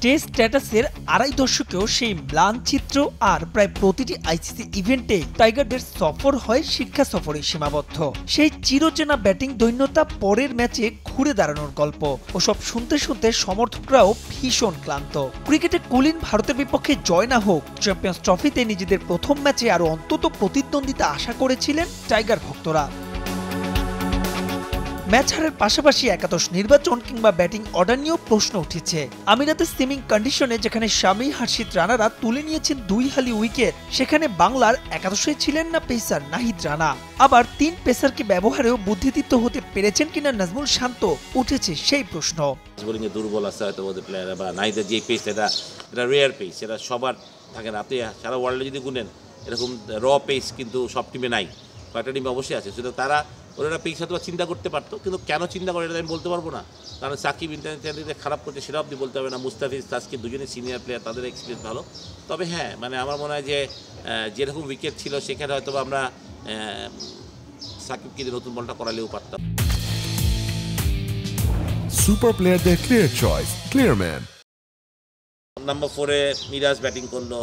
Test স্ট্যাটাসের আড়াই দশকেও সেই ম্লান চিত্র আর প্রায় প্রতিটি আইসিসি ইভেন্টে টাইগারদের সফর হয় শিক্ষা সফরে সীমাবদ্ধ। সেই চিরচেনা ব্যাটিং দৈন্যতা পরের ম্যাচে ঘুরে দাঁড়ানোর গল্প ওসব শুনতে শুনতে সমর্থকরাও ভীষণ ক্লান্ত। ক্রিকেটে কুলিন ভারতের বিপক্ষে জয় না হোক, চ্যাম্পিয়ন্স ট্রফিতে নিজেদের প্রথম ম্যাচে আরও অন্তত প্রতিদ্বন্দ্বিতা আশা করেছিলেন টাইগার ভক্তরা। ম্যাচ হারের পাশাপাশি একাদশ নির্বাচন কিংবা ব্যাটিং অর্ডার নিয়েও প্রশ্ন উঠেছে। আমিরাতের সিমিং কন্ডিশনে যেখানে শামি হার্ষিত রানারা তুলে নিয়েছেন 2 হালি উইকেট, সেখানে বাংলার একাদশে ছিলেন না পেসার নাহিদ রানা। আবার 3 পেসারকে ব্যবহারেও বুদ্ধিদীপ্ত হতে পেরেছেন কিনা নাজমুল শান্ত, উঠেছে সেই প্রশ্ন। বোলিংয়ে দুর্বল আছে হয়তো ওদের প্লেয়াররা, বা নাহিদের যে পেস এটা রেয়ার পেস, এটা সবার থাকে না। আপনি সারা ওয়ার্ল্ডে যদি গুনেন এরকম র পেস কিন্তু সব টিমে নাই, কয়েকটা টিমে অবশ্যই আছে। শুধু তারা ওরা পেস হয়তো চিন্তা করতে পারতো, কিন্তু কেন চিন্তা করে এটা আমি বলতে পারবো না। কারণ সাকিব ইন্টারনেটে খারাপ করছে সেটা আপনি বলতে হবে না। মুস্তাফিজ, তাসকিন দুজনেই সিনিয়র প্লেয়ার, তাদের এক্সপিরিয়েন্স ভালো। তবে হ্যাঁ, মানে আমার মনে হয় যে যেরকম উইকেট ছিল সেখানে হয়তো আমরা সাকিবকে নতুন বলটা করালেও পারতাম। সুপার প্লেয়ারদের ক্লিয়ার চয়েস, ক্লিয়ারম্যান। নাম্বার 4-এ মিরাজ ব্যাটিং করলো।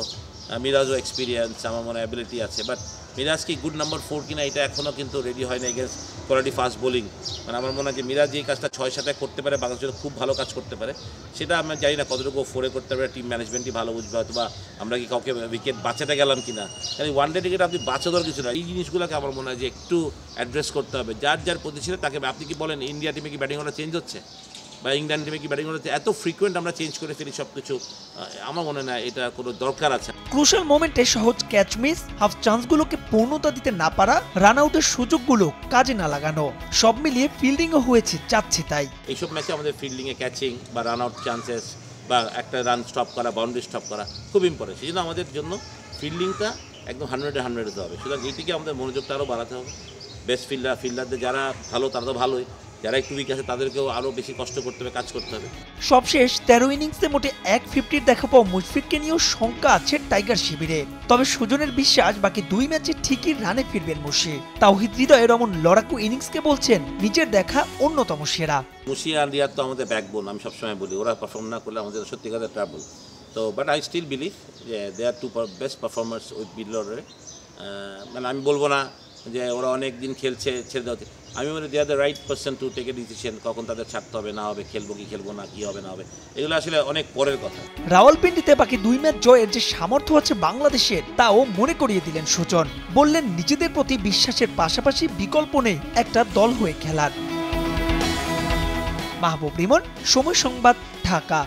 মিরাজও এক্সপিরিয়েন্স, আমার মনে হয় অ্যাবিলিটি আছে, বাট মিরাজ কি গুড নাম্বার 4 কিনা এটা এখনও কিন্তু রেডি হয় না এগেন্স্ট কোয়ালিটি ফাস্ট বোলিং। মানে আমার মনে হয় যে মিরাজ যে কাজটা 6-7 করতে পারে, বাংলাদেশের খুব ভালো কাজ করতে পারে, সেটা আমরা জানি না কতটুকু 4-এ করতে পারে। টিম ম্যানেজমেন্টই ভালো বুঝবে হয়তো, বা আমরা কি কাউকে উইকেট বাঁচাতে গেলাম কিনা। কারণ ওয়ানডে ক্রিকেট আপনি বাঁচানোর কিছু না, এই জিনিসগুলোকে আমার মনে হয় যে একটু অ্যাড্রেস করতে হবে। যার যার পজিশনে তাকে। আপনি কি বলেন ইন্ডিয়া টিমে কি ব্যাটিং অর্ডার চেঞ্জ হচ্ছে, বা ইংল্যান্ড টিমে কি ব্যাটিং হচ্ছে? এত ফ্রিকুয়েন্ট আমরা চেঞ্জ করে ফেলি সব কিছু, আমার মনে হয় এটা কোনো দরকার আছে। ক্রুশাল মোমেন্টে সহজ ক্যাচ মিস, হাফ চান্সগুলোকে পূর্ণতা দিতে না পারা, রান আউটের সুযোগগুলো কাজে না লাগানো, সব মিলিয়ে ফিল্ডিংও হয়েছে চাচ্ছে তাই। এইসব ম্যাচে আমাদের ফিল্ডিংয়ে ক্যাচিং বা রান আউট চান্সেস বা একটা রান স্টপ করা, বাউন্ডারি স্টপ করা খুব ইম্পর্টেন্ট। সেই জন্য আমাদের জন্য ফিল্ডিংটা একদম 100-100 হতে হবে। সুতরাং এইটিকে আমাদের মনোযোগটা আরও বাড়াতে হবে। বেস্ট ফিল্ডারদের যারা ভালো তারা তো ভালোই, যারা একটু উইক আছে তাদেরকেও আরও বেশি কষ্ট করতে হবে, কাজ করতে হবে। সবশেষ 13 ইনিংসে মোটে 150 দেখা পাওয়া মুশফিককে নিয়েও শঙ্কা আছে টাইগার শিবিরে। তবে সুজনের বিশ্বাস বাকি 2 ম্যাচে ঠিকই রানে ফিরবেন মুশি। তাওহিদ হৃদয়ের এমন লড়াকু ইনিংসকে বলছেন নিজের দেখা অন্যতম সেরা। মুশি আর রিয়াদ তো আমাদের ব্যাকবোন, আমি সবসময় বলি। ওরা পারফর্ম না করলে আমাদের সত্যিকারের ট্রাবল। তো বাট আই স্টিল বিলিভ যে দে আর 2 বেস্ট পারফর্মার্স উইথ মিডল অর্ডারে। মানে আমি বলবো না যে ওরা অনেক দিন খেলছে ছেড়ে দেওয়া। আমি বলি they are the right person to take a decision, কখন তাদের ছাড়তে হবে না হবে, খেলবো কি খেলবো না, কি হবে না হবে, এগুলো আসলে অনেক পরের কথা। রাওয়ালপিন্ডিতে বাকি 2 ম্যাচ জয়ের যে সামর্থ্য আছে বাংলাদেশের, তাও মনে করিয়ে দিলেন সুজন। বললেন নিজেদের প্রতি বিশ্বাসের পাশাপাশি বিকল্প নেই একটা দল হয়ে খেলার। মাহবুব রিমন, সময় সংবাদ, ঢাকা।